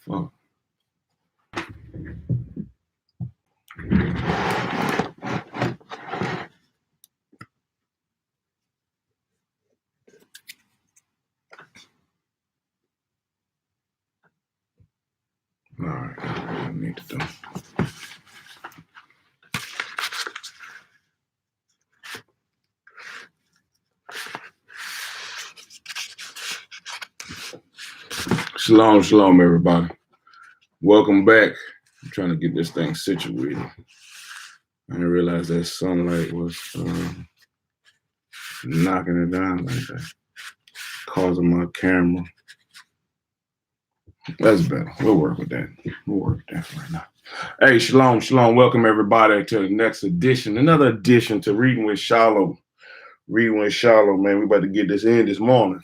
fuck? All right, I need to do. Shalom, shalom, everybody. Welcome back. I'm trying to get this thing situated. I didn't realize that sunlight was knocking it down like that, causing my camera. That's better. We'll work with that. We'll work with that right now. Hey, shalom, shalom. Welcome everybody to the next edition, another edition to Reading with SHILO. Reading with SHILO, man. We about to get this in this morning.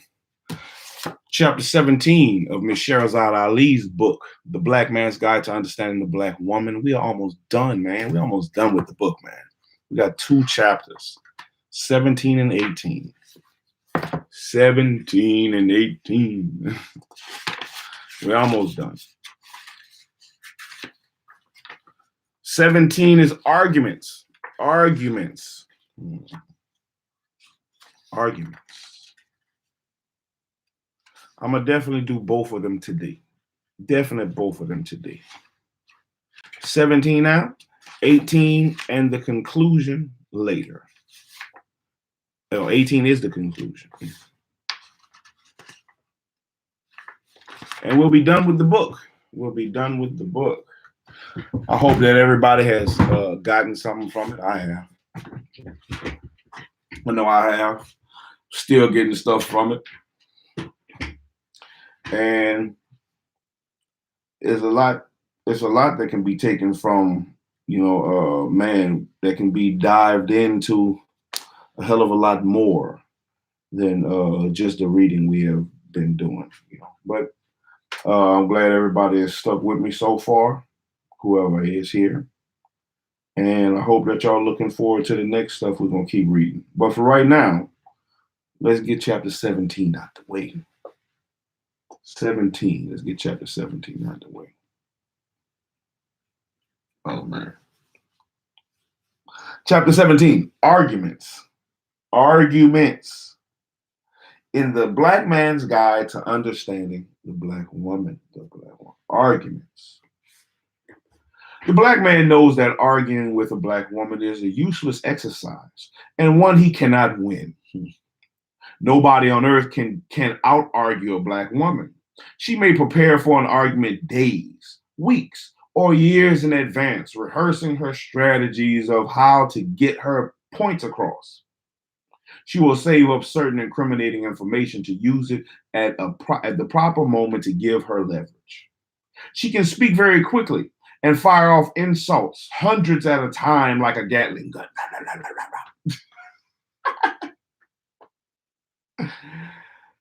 Chapter 17 of Miss Shahrazad Ali's book, The Black Man's Guide to Understanding the Black Woman. We are almost done, man. We're almost done with the book, man. We got 2 chapters, 17 and 18. 17 and 18. We're almost done. 17 is arguments. Arguments. Arguments. I'm going to definitely do both of them today. Definitely both of them today. 17 now, 18, and the conclusion later. Oh, 18 is the conclusion. And we'll be done with the book. We'll be done with the book. I hope that everybody has gotten something from it. I have. I know I have. Still getting stuff from it. And there's a lot that can be taken from, man, that can be dived into a hell of a lot more than just the reading we have been doing, But I'm glad everybody has stuck with me so far, whoever is here. And I hope that y'all looking forward to the next stuff we're going to keep reading. But for right now, let's get chapter 17 out the way. 17. Let's get chapter 17 out the way. Oh, man. Chapter 17. Arguments. Arguments. In the Black Man's Guide to Understanding the Black Woman. The Black Woman. Arguments. The Black man knows that arguing with a Black woman is a useless exercise and one he cannot win. Nobody on earth can out-argue a Black woman. She may prepare for an argument days, weeks, or years in advance, rehearsing her strategies of how to get her points across. She will save up certain incriminating information to use it at the proper moment to give her leverage. She can speak very quickly and fire off insults, hundreds at a time like a Gatling gun.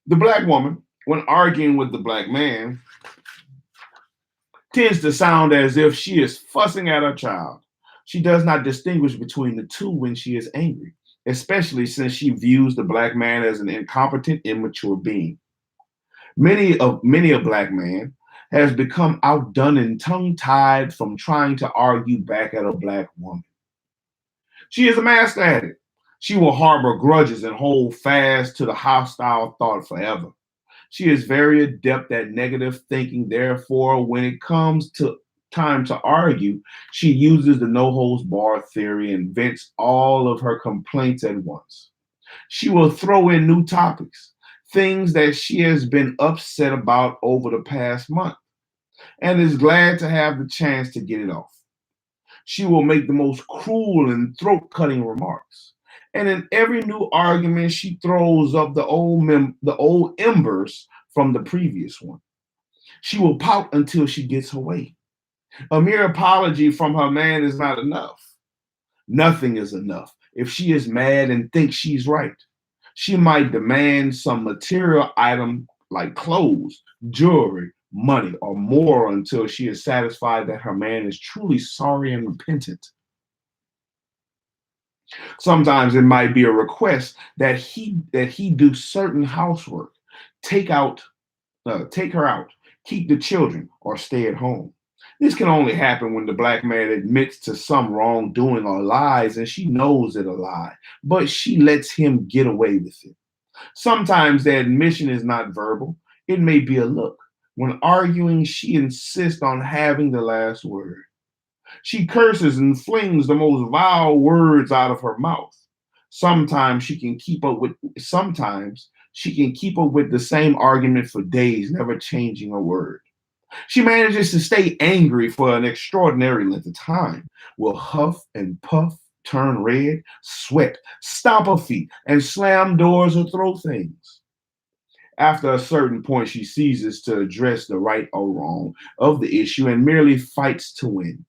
The Black woman, when arguing with the Black man, tends to sound as if she is fussing at her child. She does not distinguish between the two when she is angry, especially since she views the Black man as an incompetent, immature being. Many a Black man has become outdone and tongue-tied from trying to argue back at a Black woman. She is a master at it. She will harbor grudges and hold fast to the hostile thought forever. She is very adept at negative thinking. Therefore, when it comes to time to argue, she uses the no-holds-barred theory and vents all of her complaints at once. She will throw in new topics, things that she has been upset about over the past month, and is glad to have the chance to get it off. She will make the most cruel and throat-cutting remarks. And in every new argument, she throws up the old embers from the previous one. She will pout until she gets her way. A mere apology from her man is not enough. Nothing is enough if she is mad and thinks she's right. She might demand some material item like clothes, jewelry, money, or more until she is satisfied that her man is truly sorry and repentant. Sometimes it might be a request that he do certain housework, take her out, keep the children, or stay at home. This can only happen when the black man admits to some wrongdoing or lies and she knows it a lie, but she lets him get away with it. Sometimes the admission is not verbal, it may be a look. When arguing, she insists on having the last word. She curses and flings the most vile words out of her mouth. Sometimes she can keep up with the same argument for days, never changing a word. She manages to stay angry for an extraordinary length of time, will huff and puff, turn red, sweat, stomp her feet, and slam doors or throw things. After a certain point, she ceases to address the right or wrong of the issue and merely fights to win.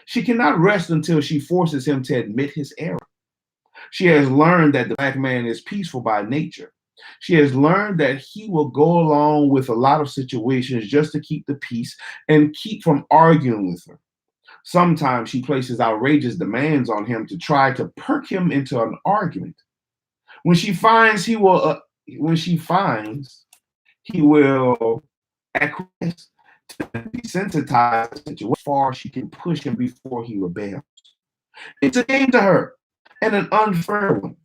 She cannot rest until she forces him to admit his error. She has learned that the black man is peaceful by nature. She has learned that he will go along with a lot of situations just to keep the peace and keep from arguing with her. Sometimes she places outrageous demands on him to try to perk him into an argument. When she finds he will acquiesce to desensitize the situation, how far she can push him before he rebels. It's a game to her and an unfair one.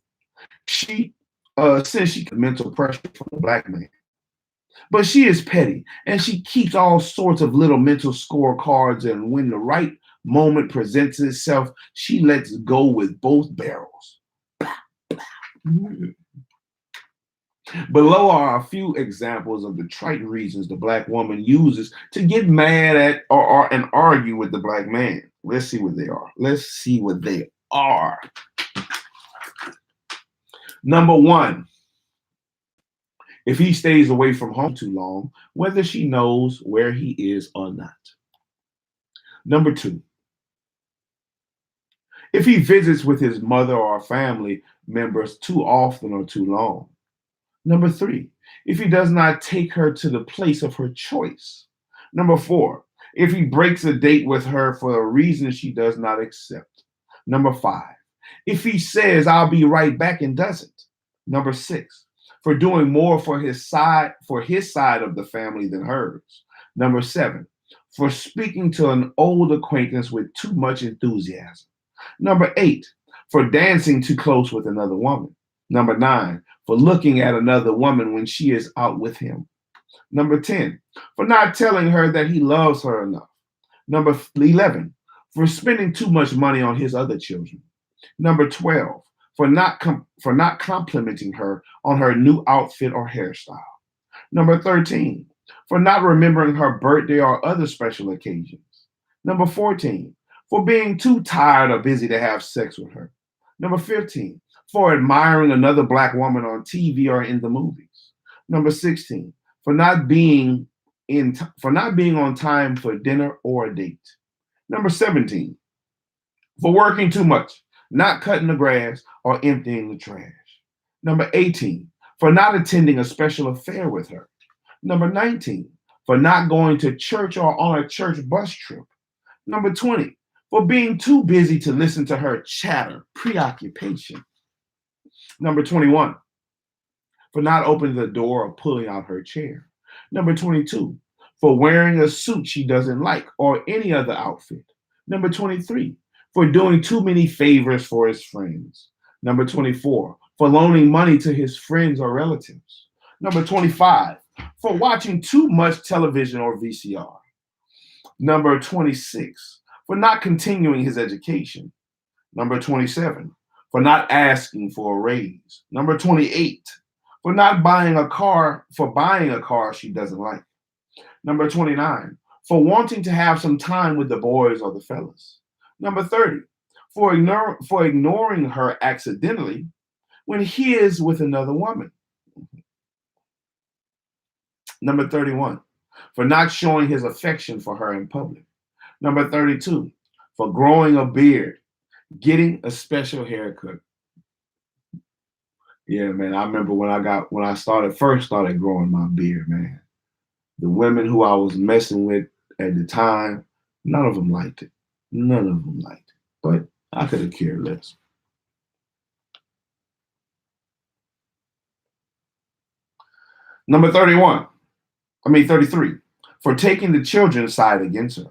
Since she gets mental pressure from the black man. But she is petty and she keeps all sorts of little mental scorecards. And when the right moment presents itself, she lets go with both barrels. Below are a few examples of the trite reasons the black woman uses to get mad at and argue with the black man. Let's see what they are. Number one, if he stays away from home too long, whether she knows where he is or not. Number two, if he visits with his mother or family members too often or too long. Number three, if he does not take her to the place of her choice. Number four, if he breaks a date with her for a reason she does not accept. Number five, if he says, "I'll be right back," and doesn't. Number six, for doing more for his side of the family than hers. Number seven, for speaking to an old acquaintance with too much enthusiasm. Number eight, for dancing too close with another woman. Number nine, for looking at another woman when she is out with him. Number 10, for not telling her that he loves her enough. Number 11, for spending too much money on his other children. Number 12, for not complimenting her on her new outfit or hairstyle. Number 13, for not remembering her birthday or other special occasions. Number 14, for being too tired or busy to have sex with her. Number 15, for admiring another black woman on TV or in the movies. Number 16, for not being on time for dinner or a date. Number 17, for working too much, not cutting the grass or emptying the trash. Number 18, for not attending a special affair with her. Number 19, for not going to church or on a church bus trip. Number 20, for being too busy to listen to her chatter, preoccupation. Number 21, for not opening the door or pulling out her chair. Number 22, for wearing a suit she doesn't like or any other outfit. Number 23, for doing too many favors for his friends. Number 24, for loaning money to his friends or relatives. Number 25, for watching too much television or VCR. Number 26, for not continuing his education. Number 27, for not asking for a raise. Number 28, for buying a car she doesn't like. Number 29, for wanting to have some time with the boys or the fellas. Number 30, for ignoring her accidentally when he is with another woman. Number 31, for not showing his affection for her in public. Number 32, for growing a beard, getting a special haircut. Yeah, man, I remember when I first started growing my beard, man. The women who I was messing with at the time, none of them liked it. None of them liked it. But I could have cared less. Number 33. for taking the children's side against her.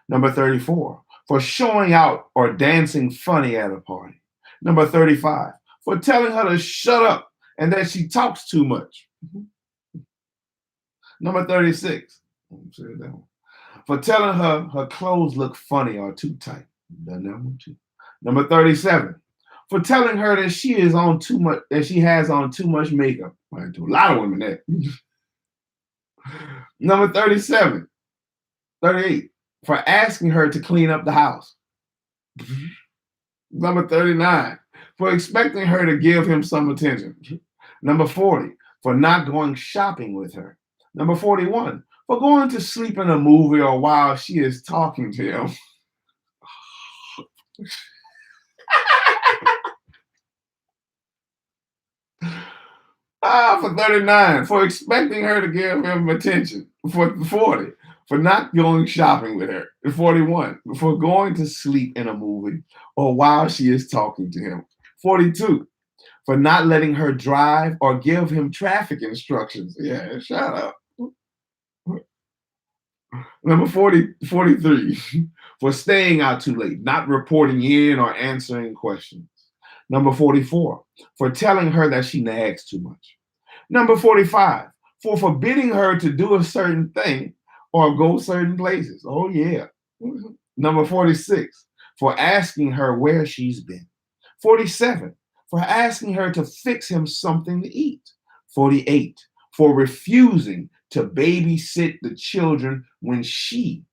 Number 34, for showing out or dancing funny at a party. Number 35, for telling her to shut up and that she talks too much. Number 36, for telling her her clothes look funny or too tight. Done that one too. Number 37, for telling her that she has on too much makeup. I do a lot of women that. Number 38, for asking her to clean up the house. Number 39, for expecting her to give him some attention. Number 40, for not going shopping with her. Number 41, for going to sleep in a movie or while she is talking to him. For 39, for expecting her to give him attention. For 40, for not going shopping with her. 41, for going to sleep in a movie or while she is talking to him. 42, for not letting her drive or give him traffic instructions. Yeah, shut up. Number 43, for staying out too late, not reporting in or answering questions. Number 44, for telling her that she nags too much. Number 45, for forbidding her to do a certain thing or go certain places. Oh, yeah. Number 46, for asking her where she's been. 47, for asking her to fix him something to eat. 48, for refusing to babysit the children when he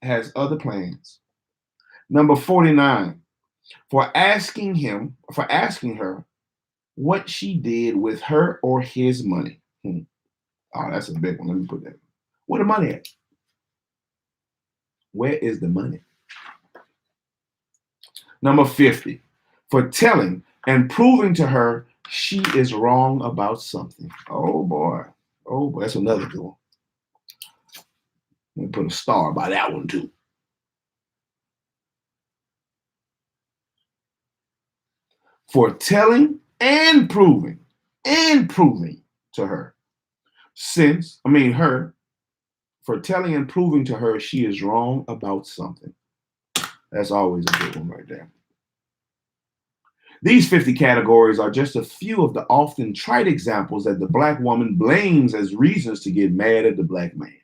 has other plans. Number 49, for asking her what she did with her or his money. Oh, that's a big one. Let me put that. Where the money at? Where is the money? Number 50, for telling and proving to her she is wrong about something. Oh boy. Oh boy, that's another good one. Let me put a star by that one too. For telling and proving to her for telling and proving to her she is wrong about something. That's always a good one right there. These 50 categories are just a few of the often trite examples that the Black woman blames as reasons to get mad at the Black man.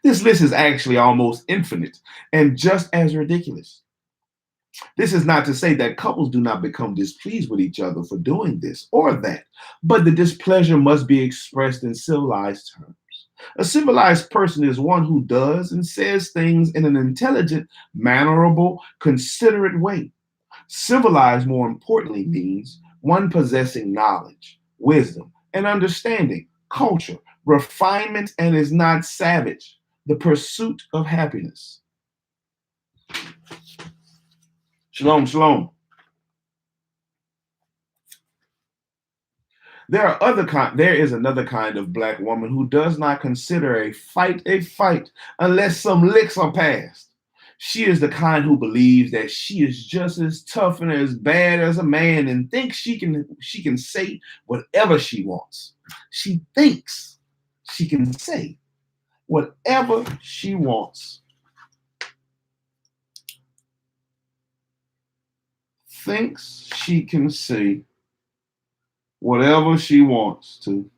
This list is actually almost infinite and just as ridiculous. This is not to say that couples do not become displeased with each other for doing this or that, but the displeasure must be expressed in civilized terms. A civilized person is one who does and says things in an intelligent, mannerable, considerate way. Civilized, more importantly, means one possessing knowledge, wisdom, and understanding, culture, refinement, and is not savage. The pursuit of happiness. Shalom, shalom. There is another kind of Black woman who does not consider a fight unless some licks are passed. She is the kind who believes that she is just as tough and as bad as a man and thinks she can say whatever she wants. She thinks she can say whatever she wants. Thinks she can say whatever she wants to,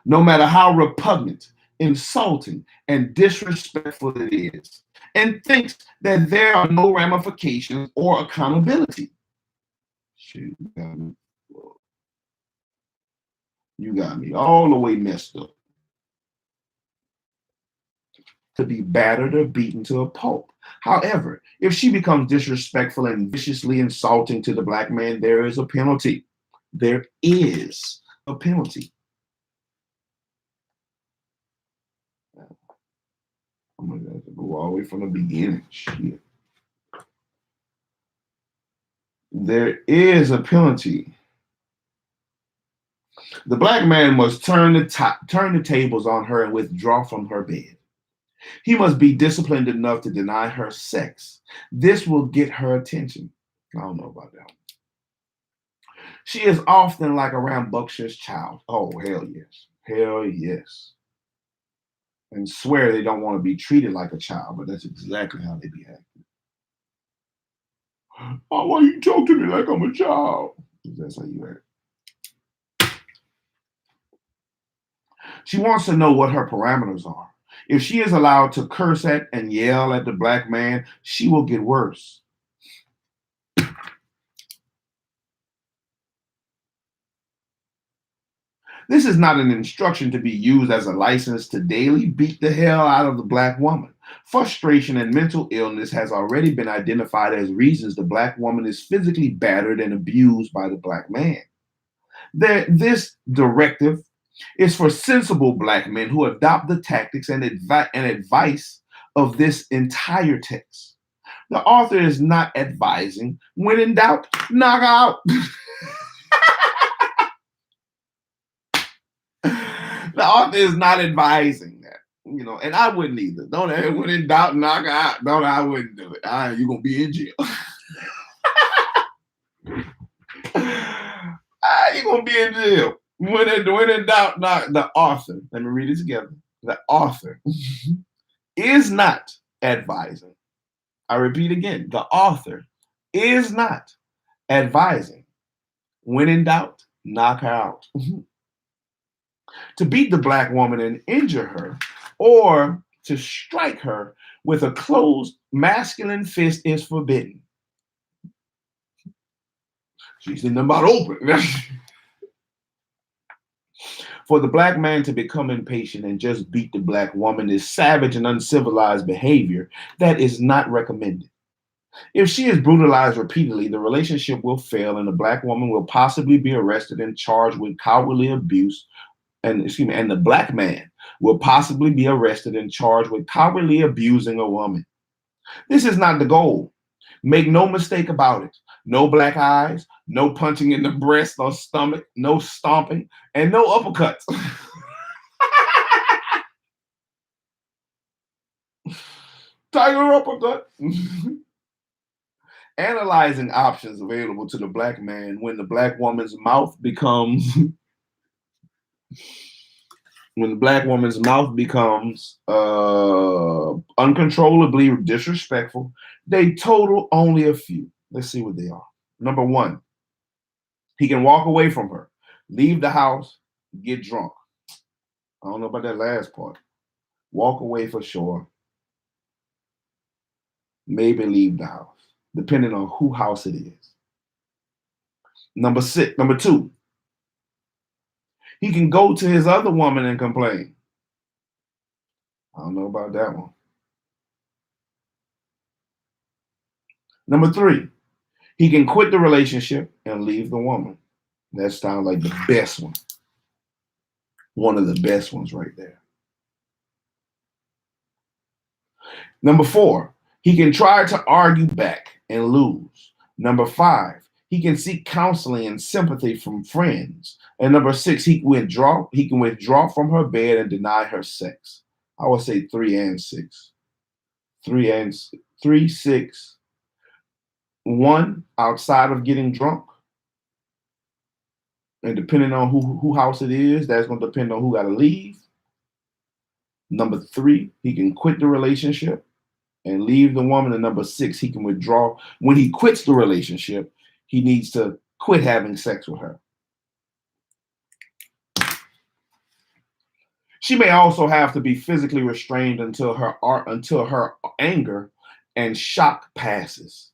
no matter how repugnant, insulting, and disrespectful it is, and thinks that there are no ramifications or accountability. Shoot, you got me all the way messed up. To be battered or beaten to a pulp. However, if she becomes disrespectful and viciously insulting to the Black man, there is a penalty. There is a penalty. I'm going to have to go all the way from the beginning. Shit. There is a penalty. The Black man must turn the tables on her and withdraw from her bed. He must be disciplined enough to deny her sex. This will get her attention. I don't know about that. She is often like a rambunctious child. Oh, hell yes. Hell yes. and swear they don't want to be treated like a child, but that's exactly how they behave. Oh, why you talk to me like I'm a child? That's how you act. She wants to know what her parameters are. If she is allowed to curse at and yell at the black man, she will get worse. This is not an instruction to be used as a license to daily beat the hell out of the black woman. Frustration and mental illness has already been identified as reasons the black woman is physically battered and abused by the black man. This directive is for sensible black men who adopt the tactics and advice of this entire text. The author is not advising, when in doubt, knock out. The author is not advising that, and I wouldn't either. Don't when in doubt, knock out. Don't I wouldn't do it. You're gonna be in jail. You're gonna be in jail. When in doubt, knock. The author. Let me read it together. The author is not advising. I repeat again. The author is not advising. When in doubt, knock her out. To beat the black woman and injure her, or to strike her with a closed masculine fist is forbidden. She's in the mouth open. For the black man to become impatient and just beat the black woman is savage and uncivilized behavior that is not recommended. If she is brutalized repeatedly, the relationship will fail and the black woman will possibly be arrested and charged with cowardly abuse. And the black man will possibly be arrested and charged with cowardly abusing a woman. This is not the goal. Make no mistake about it. No black eyes, no punching in the breast or stomach, no stomping, and no uppercuts. Tiger uppercut. Analyzing options available to the black man when the black woman's mouth becomes uncontrollably disrespectful, they total only a few. Let's see what they are. Number one, he can walk away from her, leave the house, get drunk. I don't know about that last part. Walk away for sure. Maybe leave the house, depending on whose house it is. Number two, he can go to his other woman and complain. I don't know about that one. Number three, he can quit the relationship and leave the woman. That sounds like the best one. One of the best ones right there. Number four, he can try to argue back and lose. Number five, he can seek counseling and sympathy from friends. And number six, he can withdraw from her bed and deny her sex. I would say 3 and 6. 3, 6. 1, outside of getting drunk. And depending on who house it is, that's going to depend on who got to leave. Number 3, he can quit the relationship and leave the woman. And number 6, he can withdraw. When he quits the relationship, he needs to quit having sex with her. She may also have to be physically restrained until her anger and shock passes.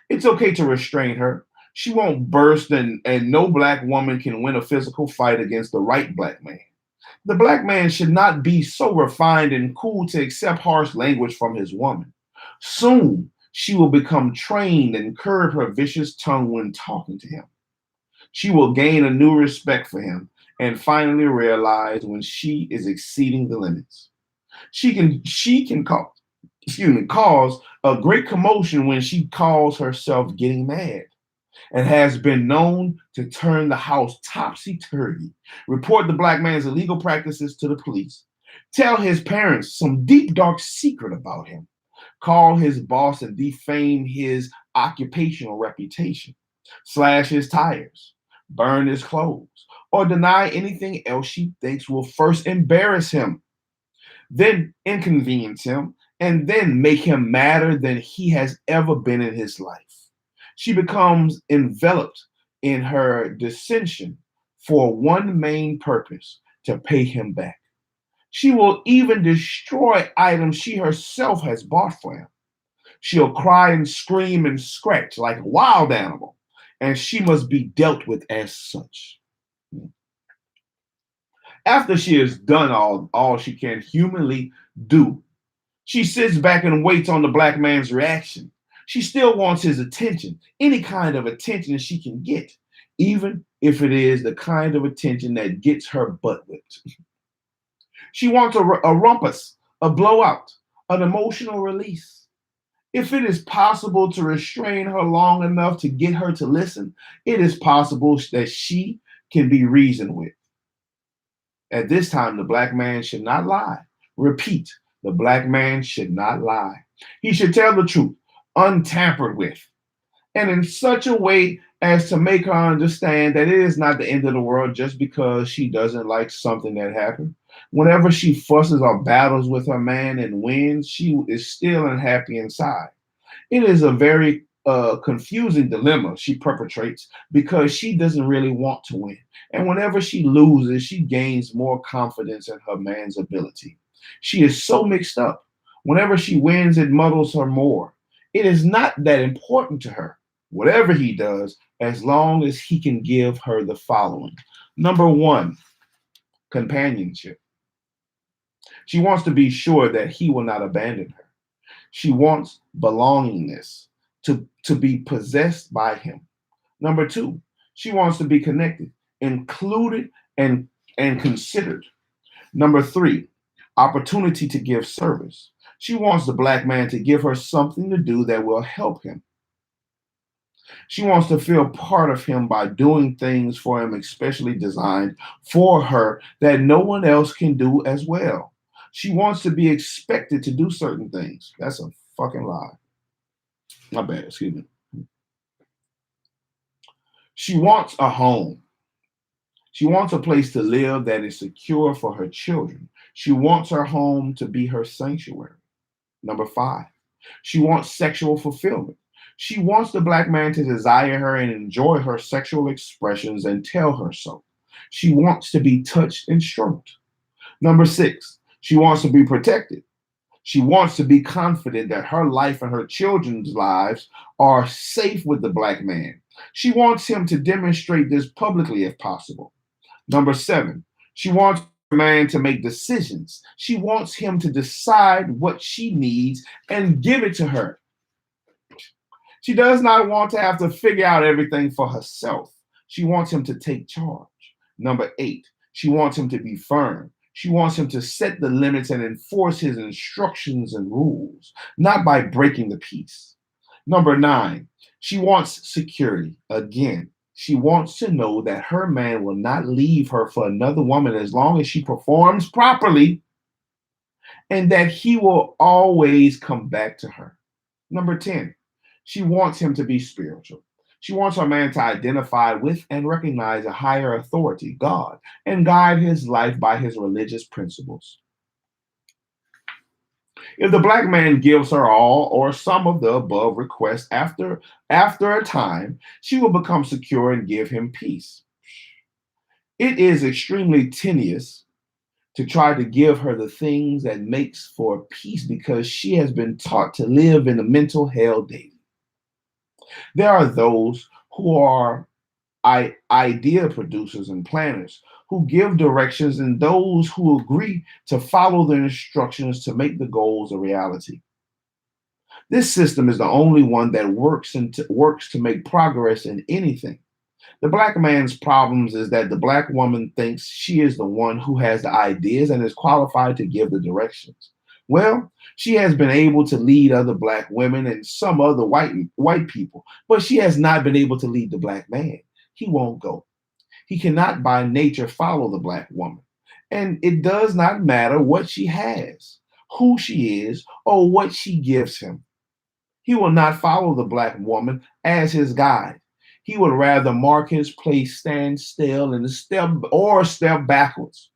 It's okay to restrain her. She won't burst, and no black woman can win a physical fight against the right black man. The black man should not be so refined and cool to accept harsh language from his woman. Soon, she will become trained and curb her vicious tongue when talking to him. She will gain a new respect for him and finally realize when she is exceeding the limits. She can cause a great commotion when she calls herself getting mad, and has been known to turn the house topsy-turvy, report the black man's illegal practices to the police, tell his parents some deep, dark secret about him, call his boss and defame his occupational reputation, slash his tires, burn his clothes, or deny anything else she thinks will first embarrass him. then inconvenience him, and then make him madder than he has ever been in his life. She becomes enveloped in her dissension for one main purpose: to pay him back. She will even destroy items she herself has bought for him. She'll cry and scream and scratch like a wild animal, and she must be dealt with as such. After she has done all she can humanly do, she sits back and waits on the black man's reaction. She still wants his attention, any kind of attention she can get, even if it is the kind of attention that gets her butt whipped. She wants a rumpus, a blowout, an emotional release. If it is possible to restrain her long enough to get her to listen, it is possible that she can be reasoned with. At this time, the black man should not lie. Repeat, the black man should not lie. He should tell the truth, untampered with, and in such a way as to make her understand that it is not the end of the world just because she doesn't like something that happened. Whenever she fusses or battles with her man and wins, she is still unhappy inside. It is a very confusing dilemma she perpetrates because she doesn't really want to win. And whenever she loses, she gains more confidence in her man's ability. She is so mixed up. Whenever she wins, it muddles her more. It is not that important to her, whatever he does, as long as he can give her the following. Number one, companionship. She wants to be sure that he will not abandon her. She wants belongingness, to be possessed by him. Number two, she wants to be connected, included, and considered. Number three, opportunity to give service. She wants the black man to give her something to do that will help him. She wants to feel part of him by doing things for him, especially designed for her that no one else can do as well. She wants to be expected to do certain things. That's a fucking lie. My bad, excuse me. She wants a home. She wants a place to live that is secure for her children. She wants her home to be her sanctuary. Number five, she wants sexual fulfillment. She wants the black man to desire her and enjoy her sexual expressions and tell her so. She wants to be touched and stroked. Number six, she wants to be protected. She wants to be confident that her life and her children's lives are safe with the black man. She wants him to demonstrate this publicly if possible. Number seven, she wants a man to make decisions. She wants him to decide what she needs and give it to her. She does not want to have to figure out everything for herself. She wants him to take charge. Number eight, she wants him to be firm. She wants him to set the limits and enforce his instructions and rules, not by breaking the peace. Number nine, she wants security. Again, she wants to know that her man will not leave her for another woman as long as she performs properly and that he will always come back to her. Number 10, she wants him to be spiritual. She wants her man to identify with and recognize a higher authority, God, and guide his life by his religious principles. If the black man gives her all or some of the above requests after a time, she will become secure and give him peace. It is extremely tedious to try to give her the things that makes for peace because she has been taught to live in a mental hell daily. There are those who are idea producers and planners who give directions and those who agree to follow the instructions to make the goals a reality. This system is the only one that works to make progress in anything. The black man's problems is that the black woman thinks she is the one who has the ideas and is qualified to give the directions. Well, she has been able to lead other black women and some other white people, but she has not been able to lead the black man. He won't go. He cannot by nature follow the black woman. And it does not matter what she has, who she is, or what she gives him. He will not follow the black woman as his guide. He would rather mark his place, stand still, and step backwards.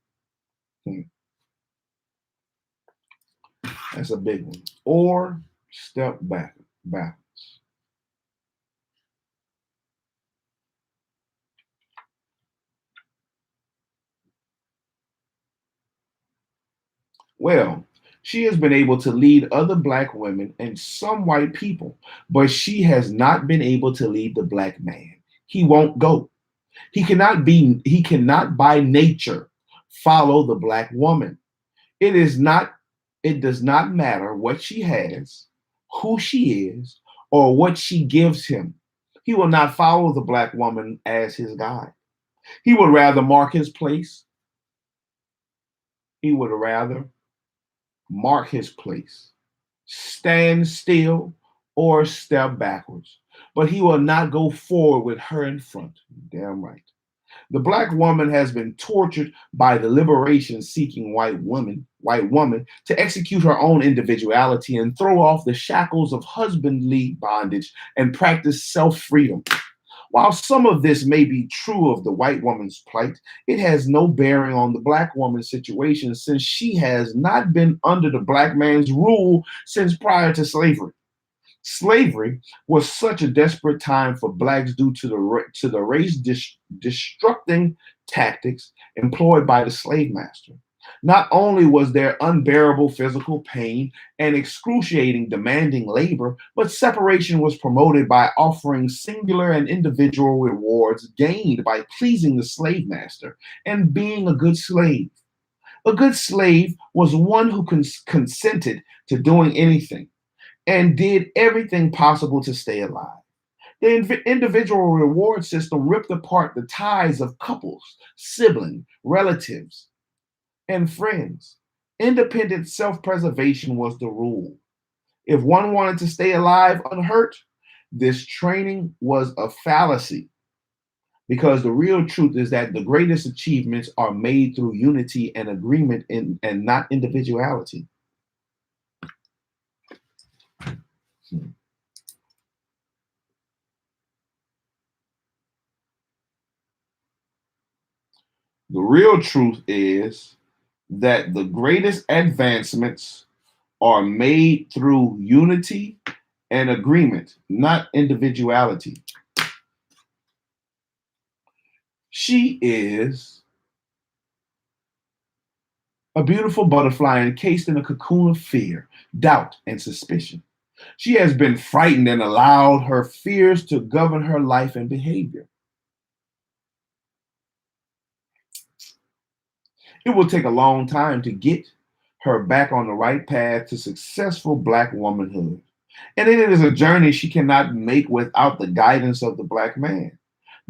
That's a big one. Or step back. Well, she has been able to lead other black women and some white people, but she has not been able to lead the black man. He won't go. He cannot by nature follow the black woman. It is not, it does not matter what she has, who she is, or what she gives him. He will not follow the black woman as his guide. He would rather mark his place. He would rather mark his place, stand still, or step backwards. But he will not go forward with her in front. Damn right. The black woman has been tortured by the liberation seeking white woman to execute her own individuality and throw off the shackles of husbandly bondage and practice self-freedom. While some of this may be true of the white woman's plight, it has no bearing on the black woman's situation since she has not been under the black man's rule since prior to slavery. Slavery was such a desperate time for blacks due to the race destructing tactics employed by the slave master. Not only was there unbearable physical pain and excruciating demanding labor, but separation was promoted by offering singular and individual rewards gained by pleasing the slave master and being a good slave. A good slave was one who consented to doing anything and did everything possible to stay alive. The individual reward system ripped apart the ties of couples, siblings, relatives, and friends. Independent self preservation was the rule. If one wanted to stay alive unhurt, this training was a fallacy because the real truth is that the greatest achievements are made through unity and agreement and not individuality. The real truth is that the greatest advancements are made through unity and agreement, not individuality. She is a beautiful butterfly encased in a cocoon of fear, doubt, and suspicion. She has been frightened and allowed her fears to govern her life and behavior. It will take a long time to get her back on the right path to successful black womanhood. And it is a journey she cannot make without the guidance of the black man.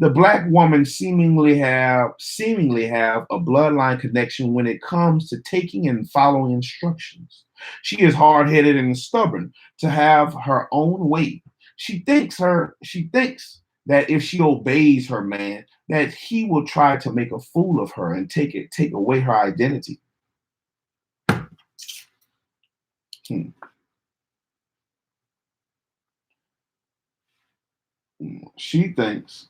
The black woman seemingly have a bloodline connection when it comes to taking and following instructions. She is hard-headed and stubborn to have her own way. She thinks that if she obeys her man, that he will try to make a fool of her and take away her identity. Hmm. She thinks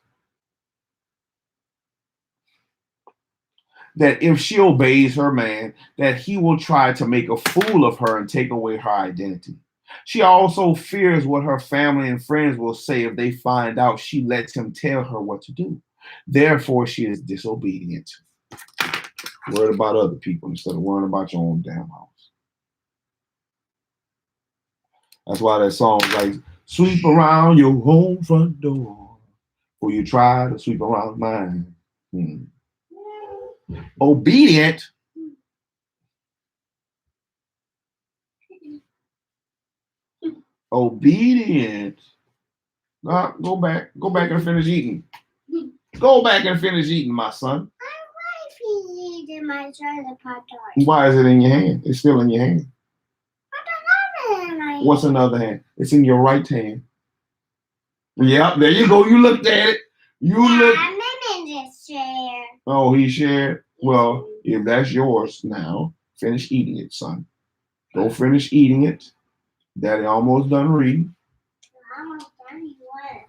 that if she obeys her man, that he will try to make a fool of her and take away her identity. She also fears what her family and friends will say if they find out she lets him tell her what to do. Therefore, she is disobedient. Worried about other people instead of worrying about your own damn house. That's why that song's like, sweep around your home front door, or you try to sweep around mine. Obedient. Obedient. Go back and finish eating. Go back and finish eating, my son. Why is it in your hand? It's still in your hand. What's in the other hand? It's in your right hand. Yep, there you go. You looked at it. I'm in this chair. Oh, he shared? Well, if that's yours now, finish eating it, son. Go finish eating it. Daddy almost done reading. Almost done. You want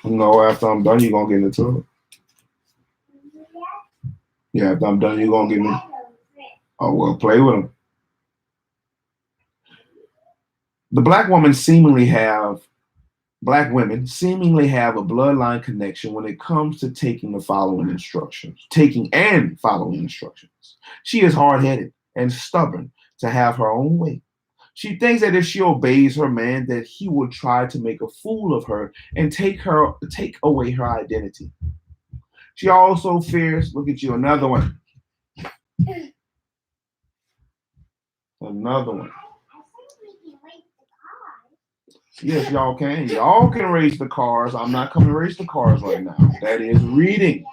it? No, after I'm done, you're going to get in the tub. Yeah, after I'm done, you're going to get me. Oh, well, play with him. The black women seemingly have a bloodline connection when it comes to taking and following instructions. She is hard-headed and stubborn to have her own way. She thinks that if she obeys her man, that he will try to make a fool of her and take away her identity. She also fears, look at you, another one. Another one. Yes, y'all can. Y'all can race the cars. I'm not coming to race the cars right now. That is reading.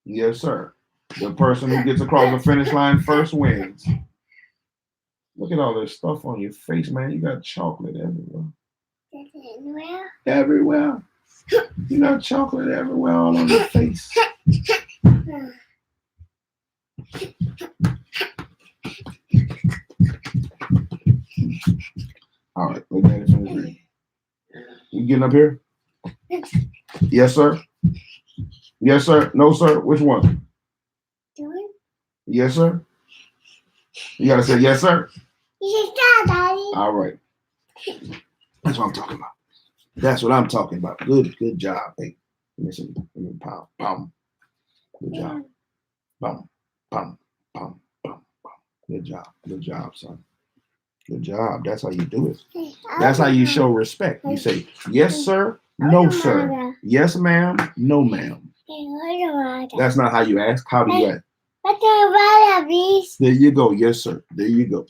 Yes, sir. The person who gets across the finish line first wins. Look at all this stuff on your face, man. You got chocolate everywhere. Everywhere. You got chocolate everywhere all on your face. All right, look at it from the green. You getting up here? Yes, sir. Yes, sir. No, sir. Which one? Yes, sir. You gotta say yes, sir. All right. That's what I'm talking about. That's what I'm talking about. Good job. Hey, listen, pound, pound. Good job. Bum, bum, bum, bum, bum. Good job, son. Good job. That's how you do it. That's how you show respect. You say, yes, sir, no, sir. Yes, ma'am, no, ma'am. That's not how you ask. How do you ask? There you go. Yes, sir. There you go.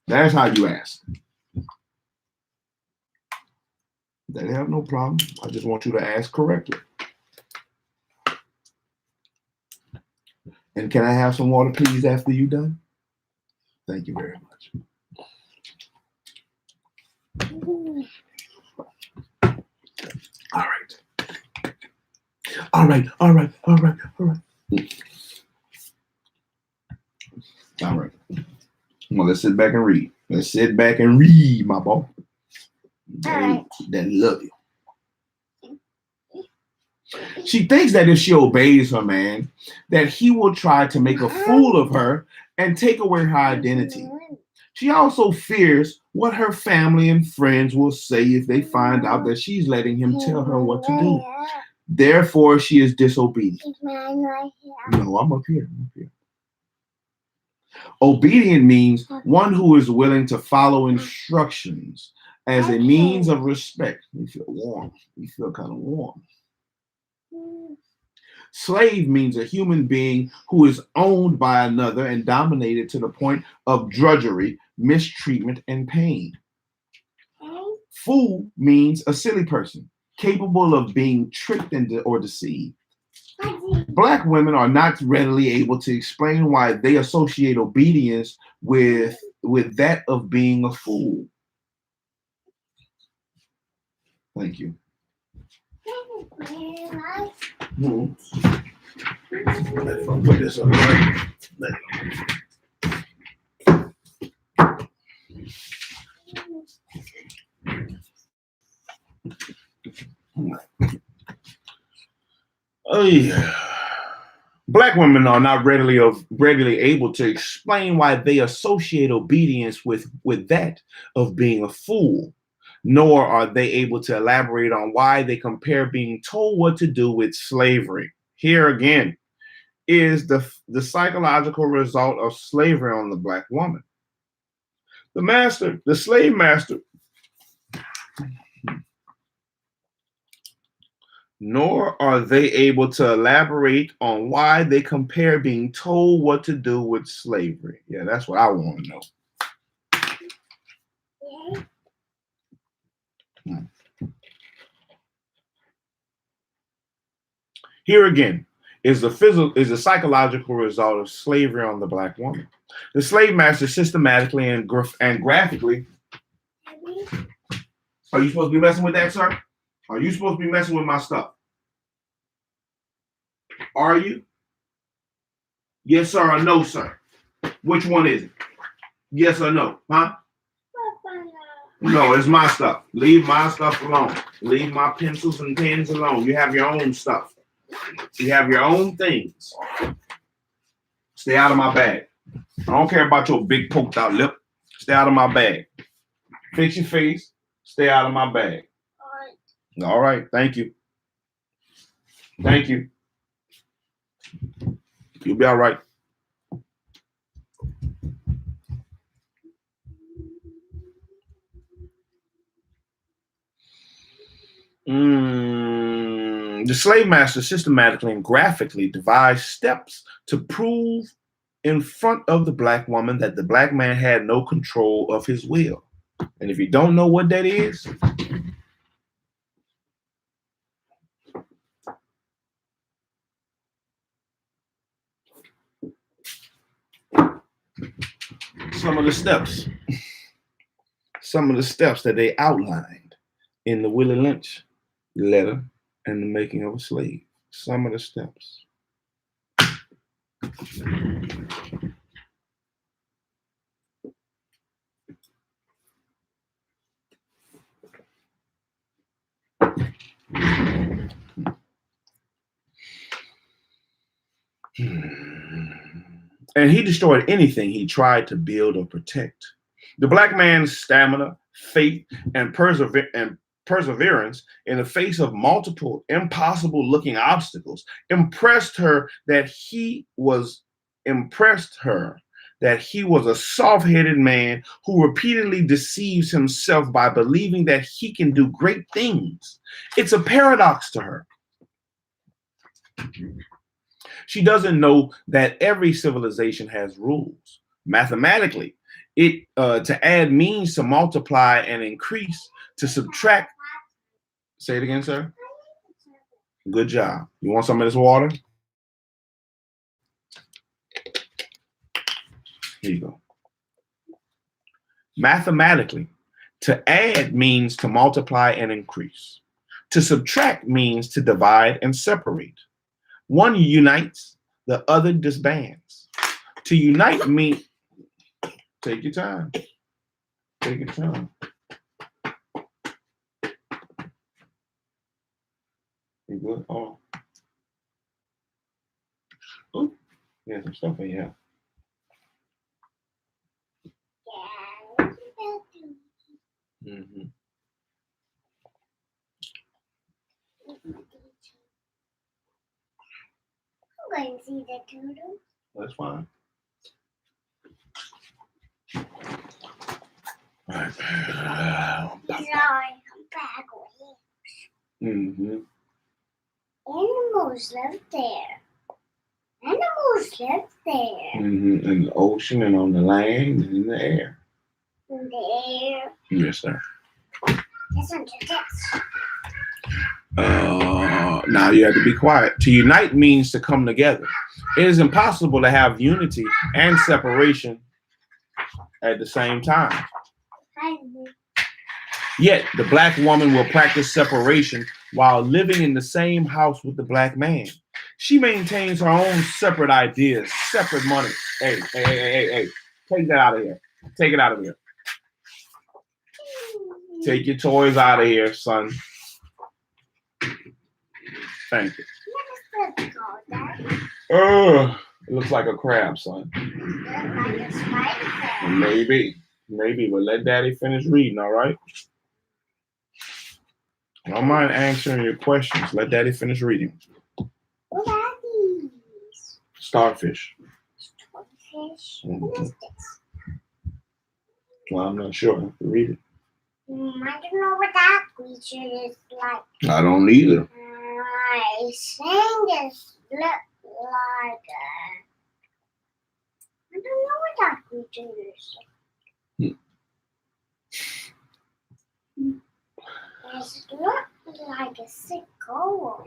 That's how you ask. They have no problem. I just want you to ask correctly. And can I have some water, please, after you're done? Thank you very much. All right. All right. All right. All right. All right. All right. Well, let's sit back and read. Let's sit back and read, my boy. That love you. She thinks that if she obeys her man, that he will try to make a fool of her and take away her identity. She also fears what her family and friends will say if they find out that she's letting him tell her what to do. Therefore, she is disobedient. No, I'm up here. Obedient means one who is willing to follow instructions as a means of respect. You feel warm. You feel kind of warm. Slave means a human being who is owned by another and dominated to the point of drudgery, mistreatment, and pain. Fool means a silly person, capable of being tricked or deceived. Black women are not readily able to explain why they associate obedience with that of being a fool. Thank you. Let's put this on right. Oh yeah. Black women are not readily able to explain why they associate obedience with that of being a fool, nor are they able to elaborate on why they compare being told what to do with slavery. Here again is the psychological result of slavery on the Black woman. The slave master, nor are they able to elaborate on why they compare being told what to do with slavery. Yeah, that's what I want to know. Here again is the psychological result of slavery on the Black woman. The slave master systematically and graphically. Are you supposed to be messing with that, sir? Are you supposed to be messing with my stuff? Are you? Yes, sir, or no, sir? Which one is it? Yes or no? Huh? No, it's my stuff. Leave my stuff alone. Leave my pencils and pens alone. You have your own stuff. You have your own things. Stay out of my bag. I don't care about your big poked out lip. Stay out of my bag. Fix your face. Stay out of my bag. All right. Thank you. Thank you. You'll be all right. The slave master systematically and graphically devised steps to prove in front of the black woman that the black man had no control of his will. And if you don't know what that is, some of the steps that they outlined in the Willie Lynch letter and the making of a slave. Some of the steps. And he destroyed anything he tried to build or protect. The black man's stamina, faith, and perseverance in the face of multiple impossible-looking obstacles impressed her that he was a soft-headed man who repeatedly deceives himself by believing that he can do great things. It's a paradox to her. She doesn't know that every civilization has rules. Mathematically, to add means to multiply and increase, to subtract. Say it again, sir. Good job. You want some of this water? Here you go. Mathematically, to add means to multiply and increase. To subtract means to divide and separate. One unites, the other disbands. To unite means, take your time. Take your time. You good? Oh. Oh, yeah, some stuff in here. Mm-hmm. I'm going to see the turtle. That's fine. Right. Mm-hmm. Animals live there. Animals live there. Mm-hmm. In the ocean and on the land and in the air. In the air. Yes, sir. Listen to this. Now you have to be quiet. To unite means to come together. It is impossible to have unity and separation at the same time. Yet the black woman will practice separation while living in the same house with the black man. She maintains her own separate ideas, separate money. Hey. Take that out of here. Take it out of here. Take your toys out of here, son. Thank you. It looks like a crab, son. Like a spider crab. Maybe, but let daddy finish reading, all right? I don't mind answering your questions. Let daddy finish reading. What are these? Starfish. Starfish? Mm-hmm. What is this? Well, I'm not sure. I have to read it. I don't know what that creature is like. I don't either. I think this look like I don't know what that creature is. Does it look like a sick goat?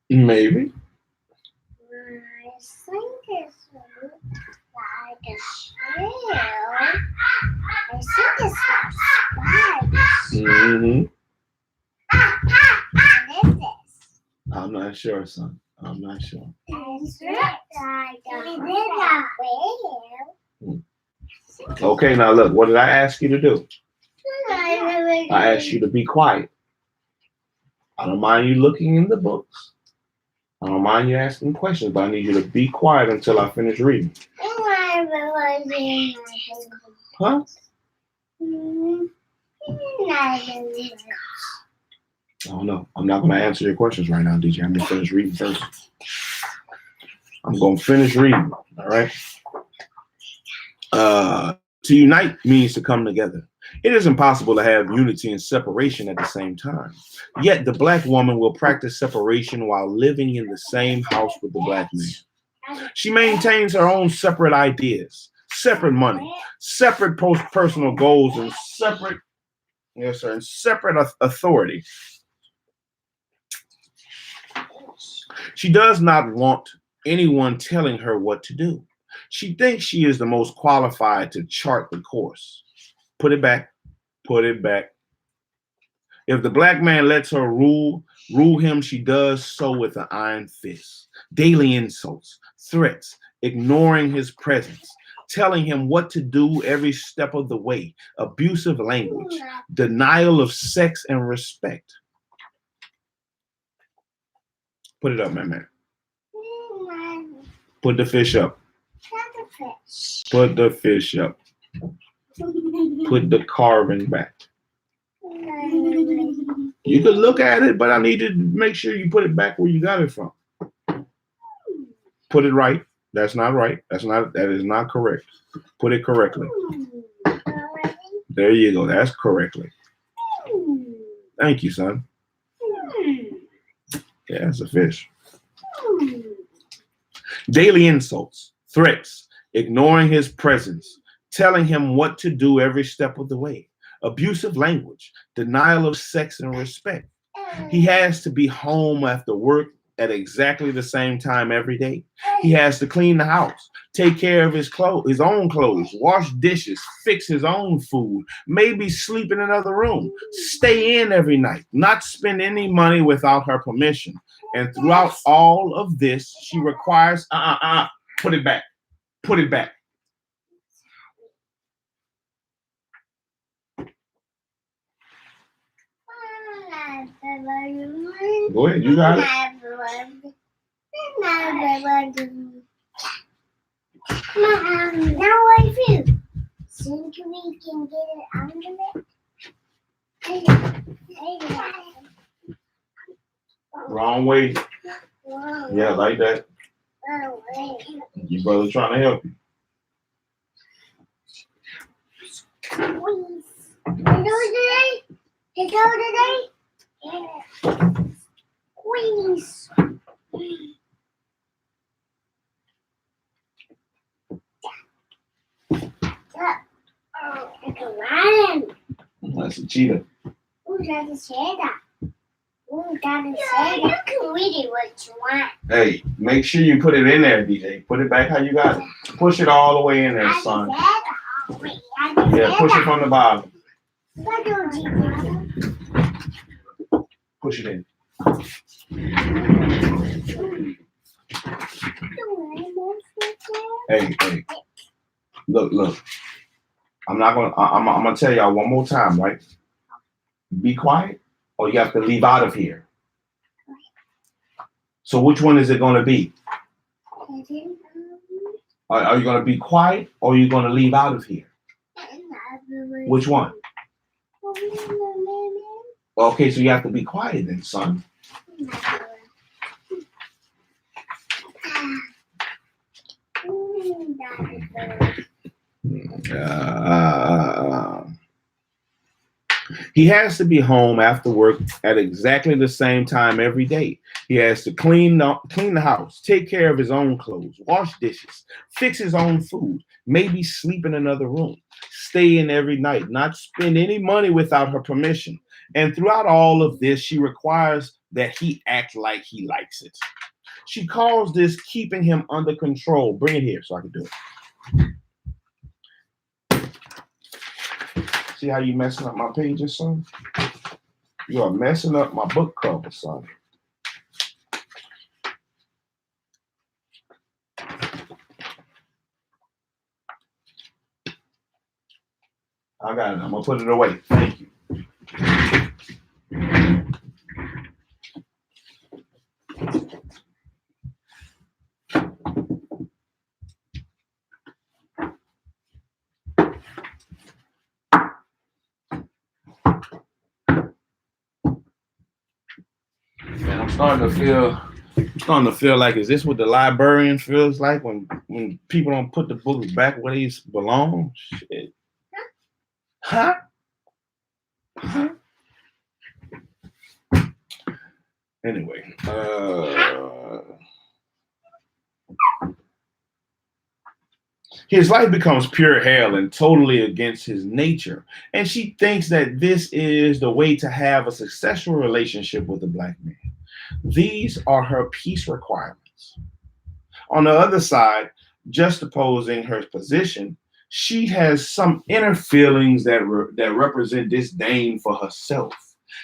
Maybe. I think it looks like a shell. I think it's got spikes. Mm-hmm. What is this? I'm not sure, son. I'm not sure. It looks like a whale. Okay, now look. What did I ask you to do? I asked you to be quiet. I don't mind you looking in the books. I don't mind you asking questions, but I need you to be quiet until I finish reading. I Huh? I don't know. I'm not going to answer your questions right now, DJ. I'm going to finish reading first. I'm going to finish reading. All right. To unite means to come together. It is impossible to have unity and separation at the same time. Yet the black woman will practice separation while living in the same house with the black man. She maintains her own separate ideas, separate money, separate personal goals, and separate, yes, sir, and separate authority. She does not want anyone telling her what to do. She thinks she is the most qualified to chart the course. Put it back. Put it back. If the black man lets her rule him, she does so with an iron fist. Daily insults, threats, ignoring his presence, telling him what to do every step of the way, abusive language, denial of sex and respect. Put it up, man. Put the fish up. Put the fish up. Put the carving back. You can look at it, but I need to make sure you put it back where you got it from. Put it right. That's not right. That is not correct. Put it correctly. There you go. That's correctly. Thank you, son. Yeah, it's a fish. Daily insults, threats, ignoring his presence, telling him what to do every step of the way, abusive language, denial of sex and respect. He has to be home after work at exactly the same time every day. He has to clean the house, take care of his own clothes, wash dishes, fix his own food, maybe sleep in another room, stay in every night, not spend any money without her permission. And throughout all of this, she requires, put it back, put it back. Go ahead, you got it. Now I feel. Think we can get it under it? Wrong way. Yeah, like that. Your brother's trying to help you. Squeeze. Is that today? Squeeze. It's a lion. That's a cheetah. Ooh, that's a cheetah. Ooh, that's a cheetah. You can read it what you want. Hey, make sure you put it in there, DJ. Put it back how you got it. Push it all the way in there, son. Yeah, push it from the bottom. Push it in. Hey. Look. I'm gonna tell y'all one more time, right? Be quiet, or you have to leave out of here. So which one is it gonna be? Are you gonna be quiet, or are you gonna leave out of here? Which one? Okay, so you have to be quiet then, son. He has to be home after work at exactly the same time every day. He has to clean the house, take care of his own clothes, wash dishes, fix his own food, maybe sleep in another room, stay in every night, not spend any money without her permission. And throughout all of this, she requires that he act like he likes it. She calls this keeping him under control. Bring it here so I can do it. See how you messing up my pages, son? You are messing up my book cover, son. I got it. I'm going to put it away. Thank you. I'm starting to feel like, is this what the librarian feels like when people don't put the books back where they belong? Shit. Huh? Huh? Anyway, his life becomes pure hell and totally against his nature. And she thinks that this is the way to have a successful relationship with a black man. These are her peace requirements. On the other side, juxtaposing her position, she has some inner feelings that represent disdain for herself.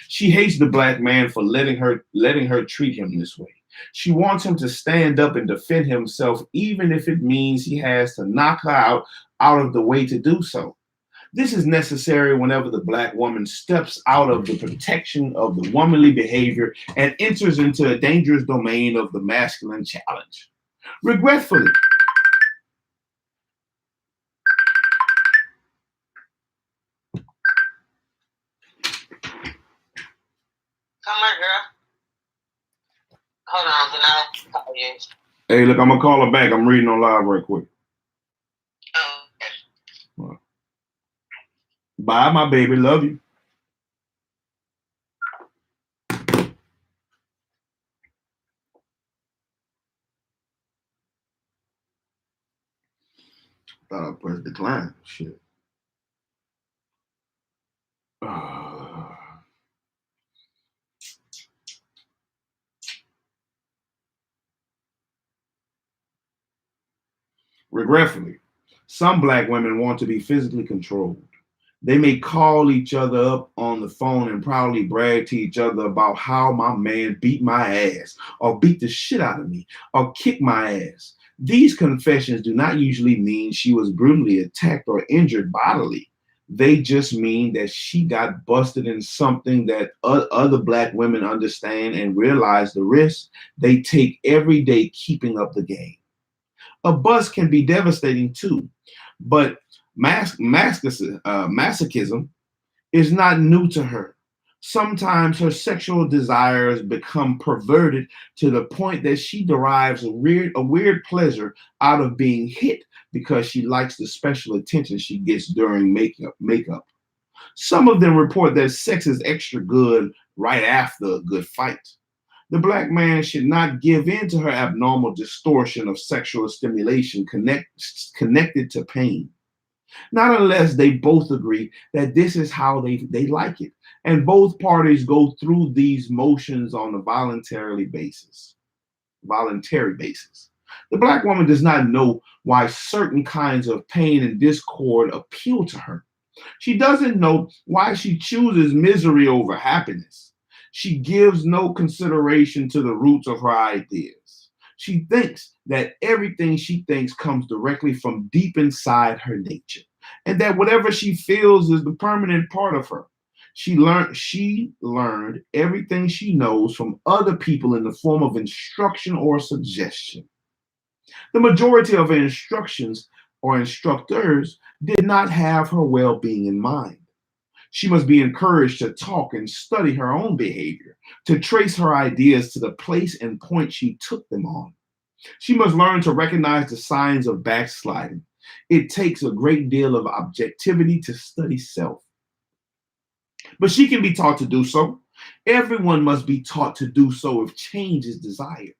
She hates the black man for letting her treat him this way. She wants him to stand up and defend himself, even if it means he has to knock her out of the way to do so. This is necessary whenever the black woman steps out of the protection of the womanly behavior and enters into a dangerous domain of the masculine challenge. Regretfully, come on, girl. Hold on, can I call you? hey, look, I'm gonna call her back. I'm reading on live right quick. Oh, okay. Bye, my baby. Love you. Thought I pressed decline. Shit. Regretfully, some black women want to be physically controlled. They may call each other up on the phone and proudly brag to each other about how my man beat my ass, or beat the shit out of me, or kicked my ass. These confessions do not usually mean she was brutally attacked or injured bodily. They just mean that she got busted in something that other black women understand and realize the risk they take every day keeping up the game. A bust can be devastating too, but masochism is not new to her. Sometimes her sexual desires become perverted to the point that she derives a weird pleasure out of being hit because she likes the special attention she gets during makeup. Some of them report that sex is extra good right after a good fight. The black man should not give in to her abnormal distortion of sexual stimulation connected to pain. Not unless they both agree that this is how they like it. And both parties go through these motions on a voluntary basis. The black woman does not know why certain kinds of pain and discord appeal to her. She doesn't know why she chooses misery over happiness. She gives no consideration to the roots of her ideas. She thinks that everything she thinks comes directly from deep inside her nature, and that whatever she feels is the permanent part of her. She learned everything she knows from other people in the form of instruction or suggestion. The majority of her instructions or instructors did not have her well-being in mind. She must be encouraged to talk and study her own behavior, to trace her ideas to the place and point she took them on. She must learn to recognize the signs of backsliding. It takes a great deal of objectivity to study self, but she can be taught to do so. Everyone must be taught to do so if change is desired.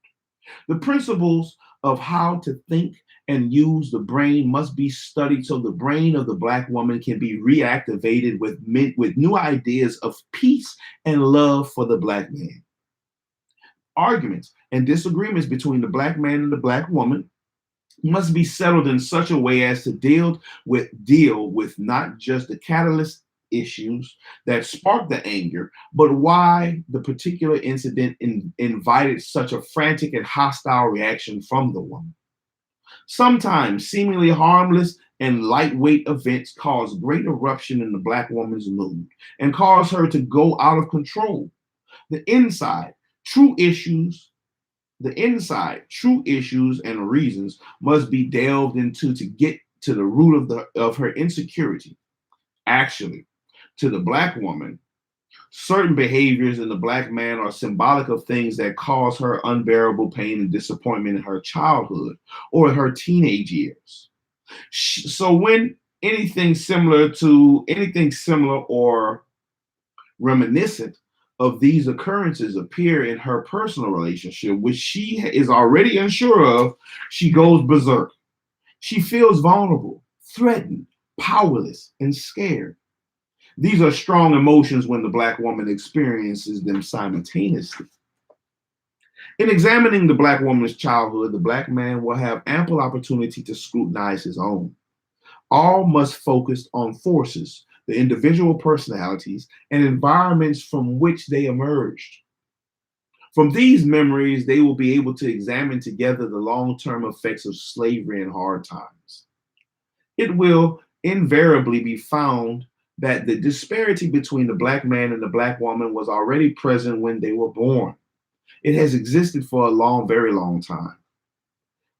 The principles of how to think and use the brain must be studied so the brain of the black woman can be reactivated with new ideas of peace and love for the black man. Arguments and disagreements between the black man and the black woman must be settled in such a way as to deal with not just the catalyst issues that sparked the anger, but why the particular incident invited such a frantic and hostile reaction from the woman. Sometimes seemingly harmless and lightweight events cause great eruption in the black woman's mood and cause her to go out of control. The inside, true issues true issues and reasons must be delved into to get to the root of her insecurity. Actually, to the black woman, Certain behaviors in the black man are symbolic of things that cause her unbearable pain and disappointment in her childhood or her teenage years. So when anything similar or reminiscent of these occurrences appear in her personal relationship, which she is already unsure of, she goes berserk. She feels vulnerable, threatened, powerless, and scared. These are strong emotions when the black woman experiences them simultaneously. In examining the black woman's childhood, the black man will have ample opportunity to scrutinize his own. All must focus on forces, the individual personalities, and environments from which they emerged. From these memories, they will be able to examine together the long-term effects of slavery and hard times. It will invariably be found that the disparity between the black man and the black woman was already present when they were born. It has existed for a very long time,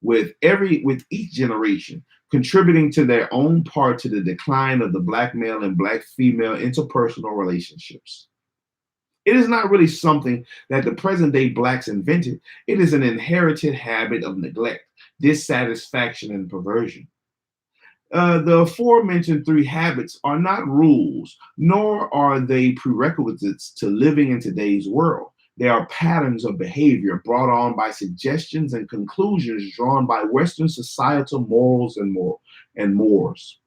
with each generation contributing to their own part to the decline of the black male and black female interpersonal relationships. It is not really something that the present day blacks invented. It is an inherited habit of neglect, dissatisfaction, and perversion. The aforementioned three habits are not rules, nor are they prerequisites to living in today's world. They are patterns of behavior brought on by suggestions and conclusions drawn by Western societal morals and mores.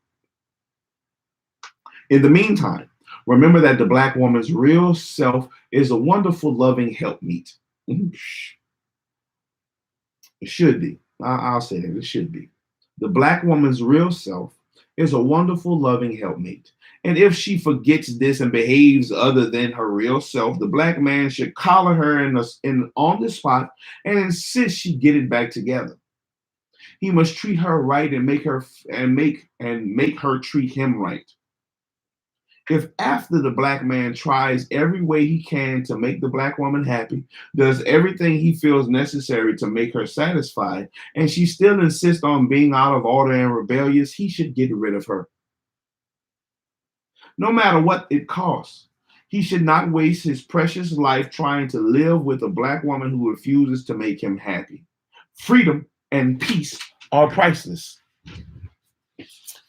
In the meantime, remember that the black woman's real self is a wonderful, loving helpmeet. It should be. I'll say that it should be. The black woman's real self is a wonderful, loving helpmate. And if she forgets this and behaves other than her real self, the black man should collar her on the spot and insist she get it back together. He must treat her right and make her treat him right. If after the black man tries every way he can to make the black woman happy, does everything he feels necessary to make her satisfied, and she still insists on being out of order and rebellious, he should get rid of her. No matter what it costs, he should not waste his precious life trying to live with a black woman who refuses to make him happy. Freedom and peace are priceless.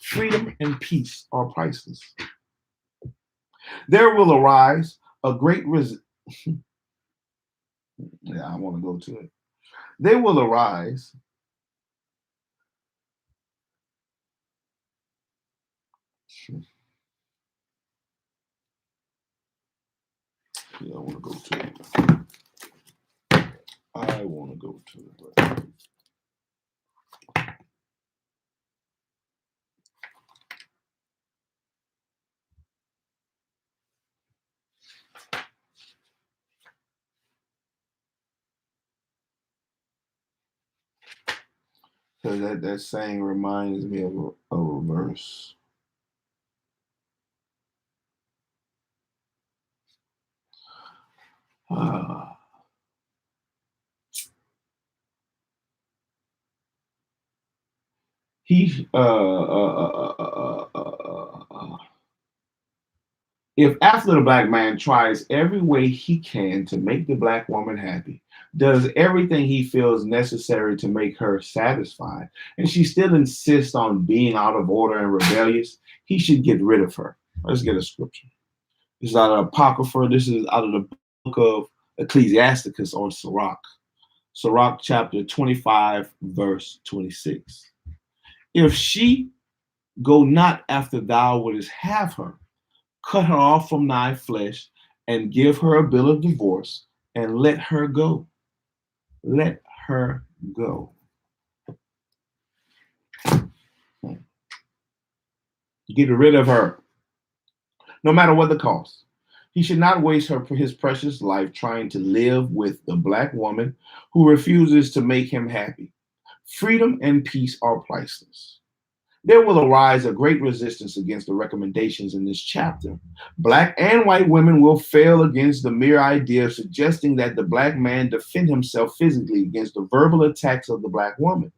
Freedom and peace are priceless. There will arise a great yeah, I want to go to it. There will arise yeah, I want to go to it. I want to go to it. Because that saying reminds me of a verse. He If after the black man tries every way he can to make the black woman happy, does everything he feels necessary to make her satisfied, and she still insists on being out of order and rebellious, he should get rid of her. Let's get a scripture. This is out of Apocrypha. This is out of the book of Ecclesiasticus or Sirach. Sirach chapter 25, verse 26. If she go not after thou wouldest have her, cut her off from thy flesh, and give her a bill of divorce, and let her go. Let her go. Get rid of her, no matter what the cost. He should not waste his precious life trying to live with the black woman who refuses to make him happy. Freedom and peace are priceless. There will arise a great resistance against the recommendations in this chapter. Black and white women will fail against the mere idea of suggesting that the black man defend himself physically against the verbal attacks of the black woman.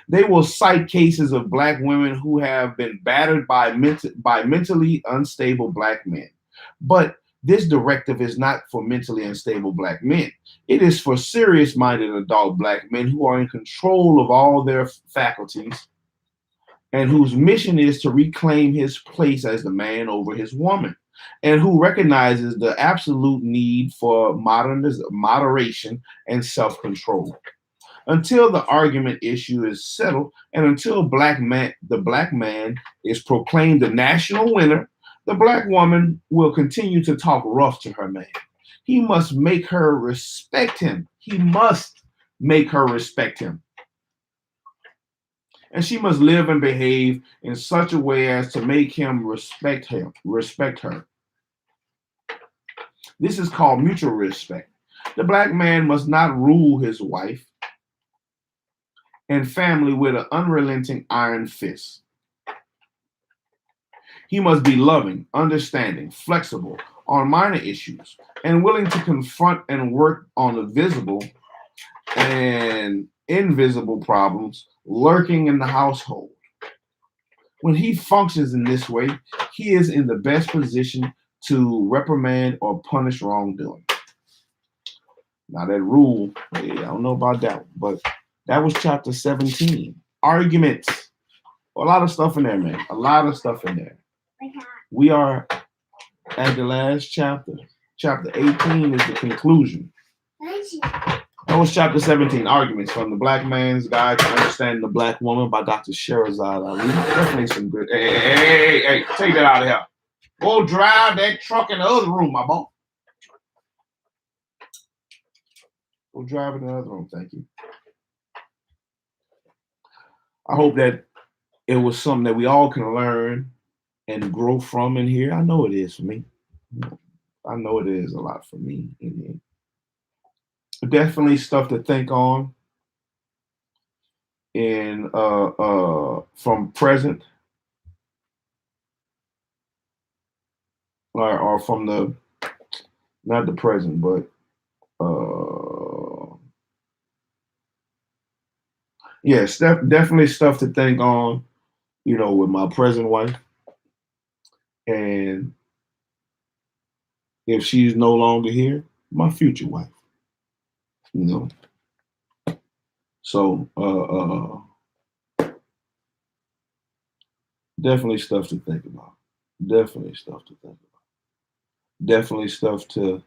They will cite cases of black women who have been battered by mentally unstable black men. But This directive is not for mentally unstable black men. It is for serious-minded adult black men who are in control of all their faculties and whose mission is to reclaim his place as the man over his woman, and who recognizes the absolute need for moderation and self-control. Until the argument issue is settled, and until the black man is proclaimed the national winner, the black woman will continue to talk rough to her man. He must make her respect him. He must make her respect him. And she must live and behave in such a way as to make him, respect her. This is called mutual respect. The black man must not rule his wife and family with an unrelenting iron fist. He must be loving, understanding, flexible on minor issues, and willing to confront and work on the visible and invisible problems lurking in the household. When he functions in this way, he is in the best position to reprimand or punish wrongdoing. Now that rule, I don't know about that, but that was chapter 17. Arguments. A lot of stuff in there, man. A lot of stuff in there. We are at the last chapter. Chapter 18 is the conclusion. That was chapter 17, Arguments, from the Black Man's Guide to Understanding the Black Woman by Dr. Shahrazad Ali. Definitely some good. Hey, take that out of here. Go drive that truck in the other room, my boy. Go drive in the other room, thank you. I hope that it was something that we all can learn and grow from in here. I know it is for me. I know it is a lot for me in here. Definitely stuff to think on in from present or from the not the present, but yes, definitely stuff to think on, with my present wife. And if she's no longer here, my future wife. So definitely stuff to think about. Definitely stuff to think about. Definitely stuff to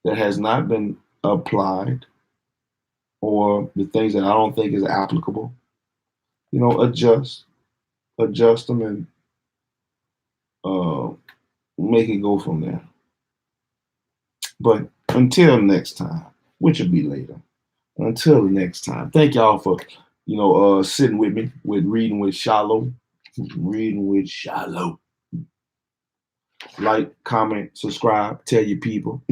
that has not been applied, or the things that I don't think is applicable. Adjust them, and make it go from there. But until next time, which will be later. Until the next time, thank y'all for sitting with me with Reading with Shiloh. Reading with Shiloh. Like, comment, subscribe, tell your people.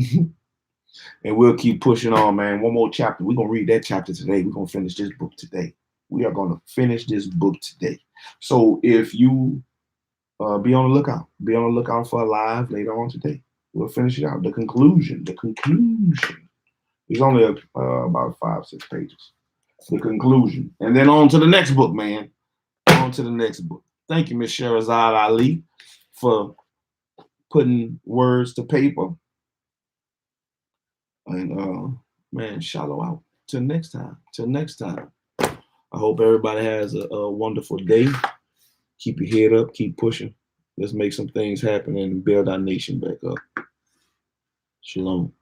And we'll keep pushing on, man. One more chapter. We're going to read that chapter today. We're going to finish this book today. We are going to finish this book today. So if you be on the lookout. Be on the lookout for a live later on today. We'll finish it out. The conclusion. It's only about 5-6 pages. The conclusion. And then on to the next book, man. On to the next book. Thank you, Miss Shahrazad Ali, for putting words to paper. And man, Shiloh out. Till next time. I hope everybody has a wonderful day. Keep your head up. Keep pushing. Let's make some things happen and build our nation back up. Shalom.